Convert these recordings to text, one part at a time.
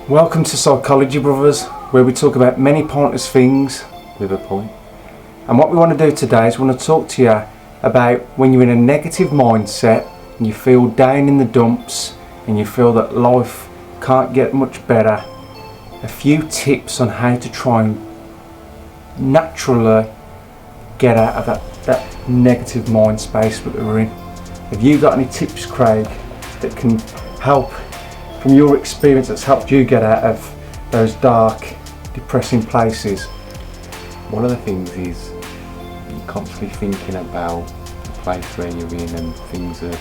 Welcome to Psychology Brothers, where we talk about many pointless things with a point. And what we want to do today is we want to talk to you about when you're in a negative mindset and you feel down in the dumps and you feel that life can't get much better. A few tips on how to try and naturally get out of that negative mind space that we're in. Have you got any tips, Craig, that can help from your experience that's helped you get out of those dark, depressing places? One of the things is you're constantly thinking about the place where you're in and things are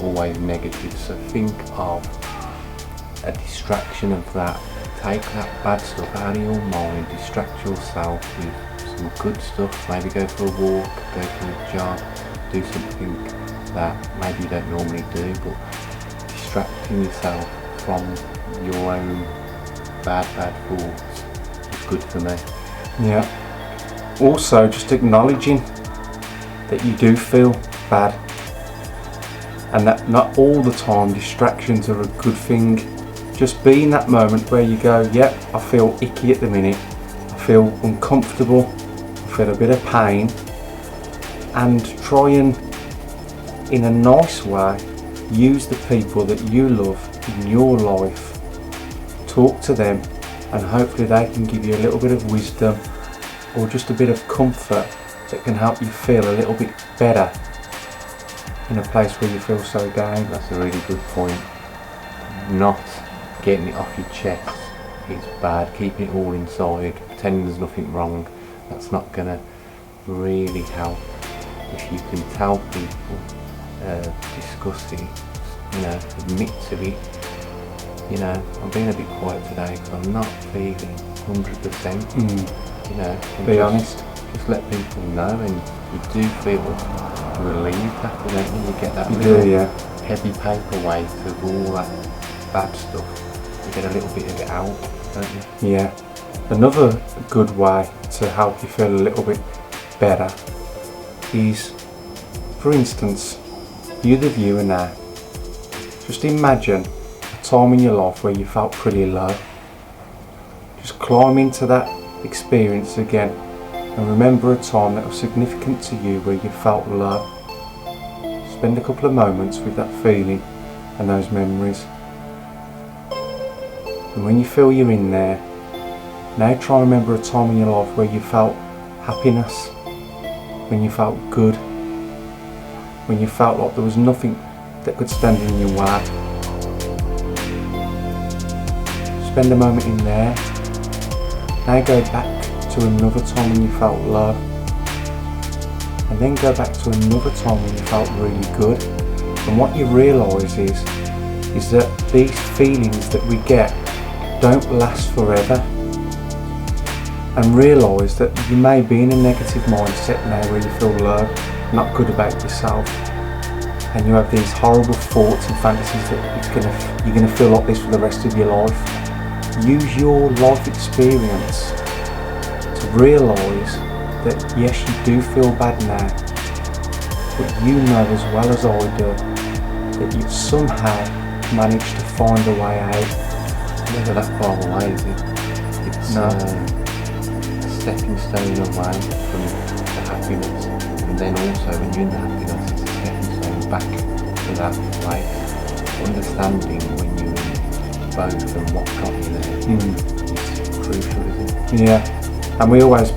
always negative. So think of a distraction of that. Take that bad stuff out of your mind, distract yourself with some good stuff. Maybe go for a walk, go for a jog, do something that maybe you don't normally do, but distracting yourself from your own bad thoughts is good for me. Yeah. Also, just acknowledging that you do feel bad and that not all the time distractions are a good thing. Just be in that moment where you go, yep, I feel icky at the minute, I feel uncomfortable, I feel a bit of pain, and try and, in a nice way, use the people that you love in your life, talk to them, and hopefully they can give you a little bit of wisdom or just a bit of comfort that can help you feel a little bit better in a place where you feel so down. That's a really good point. Not getting it off your chest is bad. Keeping it all inside, pretending there's nothing wrong, that's not going to really help. If you can tell people, discuss it, admit to it. I'm being a bit quiet today because I'm not feeling 100%. Be honest. Just let people know, and you do feel relieved after that. You get that heavy paperweight of all that bad stuff. You get a little bit of it out, don't you? Yeah. Another good way to help you feel a little bit better is, for instance, you the viewer now, just imagine a time in your life where you felt pretty low. Just climb into that experience again and remember a time that was significant to you where you felt low. Spend a couple of moments with that feeling and those memories. And when you feel you're in there, now try and remember a time in your life where you felt happiness, when you felt good, when you felt like there was nothing that could stand in your way. Spend a moment in there. Now go back to another time when you felt low, and then go back to another time when you felt really good. And what you realise is that these feelings that we get don't last forever. And realise that you may be in a negative mindset now where you feel low, not good about yourself, and you have these horrible thoughts and fantasies that you're going to feel like this for the rest of your life. Use your life experience to realise that yes, you do feel bad now, but you know as well as I do that you've somehow managed to find a way out. Never that far away, is it? It's a stepping stone away from the happiness, and then also when you're in the happiness, it's a stepping stone back to that place. Understanding when you're in both and what got you there is crucial, isn't it? Yeah, and we always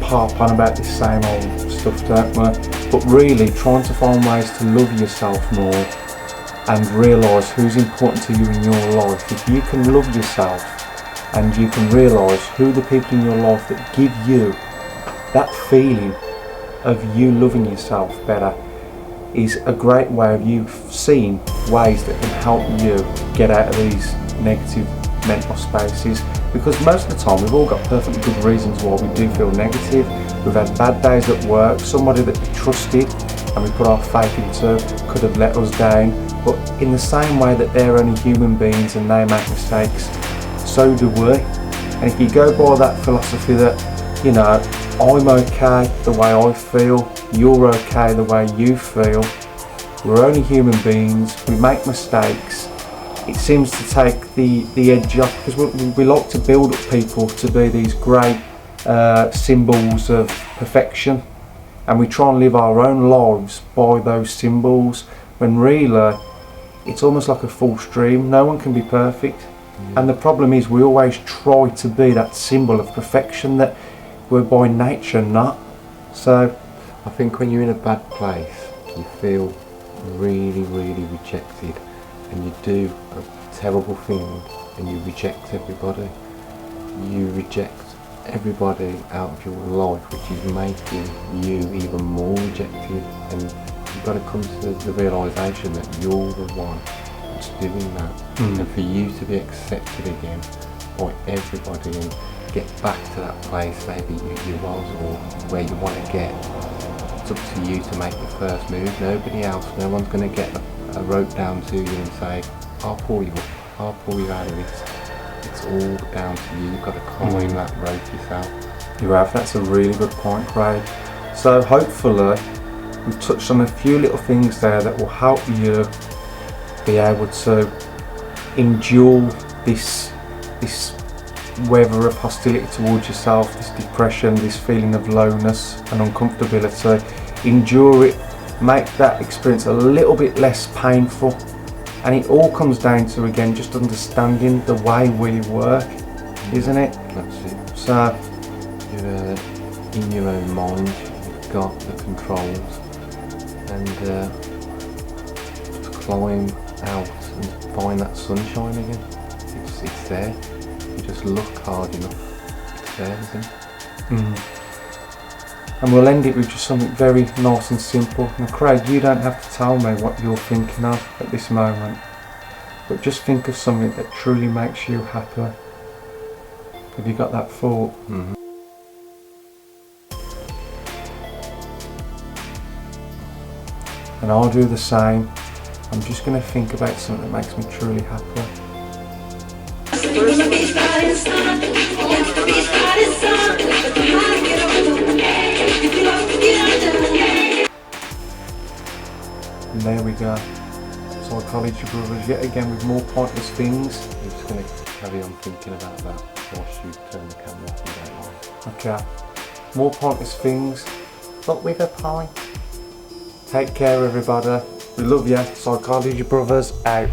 harp on about this same old stuff, don't we? But really trying to find ways to love yourself more and realise who's important to you in your life. If you can love yourself and you can realise who the people in your life that give you that feeling of you loving yourself better, is a great way of you seeing ways that can help you get out of these negative mental spaces. Because most of the time we've all got perfectly good reasons why we do feel negative. We've had bad days at work, somebody that we trusted and we put our faith into could have let us down, but in the same way that they're only human beings and they make mistakes, so do we. And if you go by that philosophy that, I'm okay the way I feel, you're okay the way you feel, we're only human beings, we make mistakes, it seems to take the edge off, because we like to build up people to be these great symbols of perfection, and we try and live our own lives by those symbols, when really it's almost like a false dream. No one can be perfect. And the problem is we always try to be that symbol of perfection that we're by nature not. So I think when you're in a bad place, you feel really, really rejected, and you do a terrible thing and you reject everybody. You reject everybody out of your life, which is making you even more rejected, and you've got to come to the realisation that you're the one that's doing that. And for you to be accepted again by everybody and get back to that place maybe you was, or where you want to get, it's up to you to make the first move. Nobody else, no one's going to get a rope down to you and say, I'll pull you up, I'll pull you out of this. It's all down to you. You've got to climb that rope yourself. you have, that's a really good point, Craig. So hopefully we've touched on a few little things there that will help you be able to endure this weather of hostility towards yourself, this depression, this feeling of lowness and uncomfortability. Endure it, make that experience a little bit less painful, and it all comes down to, again, just understanding the way we work, isn't it? That's it. So You're in your own mind, you've got the controls, and to climb out and find that sunshine again. It's there. You just look hard enough. It's there, isn't it? And we'll end it with just something very nice and simple. Now Craig, you don't have to tell me what you're thinking of at this moment, but just think of something that truly makes you happy. Have you got that thought? And I'll do the same. I'm just going to think about something that makes me truly happy. And there we go. Psychology Brothers yet again with more pointless things. I'm just going to carry on thinking about that whilst you turn the camera off and don't mind. Okay. More pointless things, but with a pint. Take care everybody. We love you. Psychology Brothers out.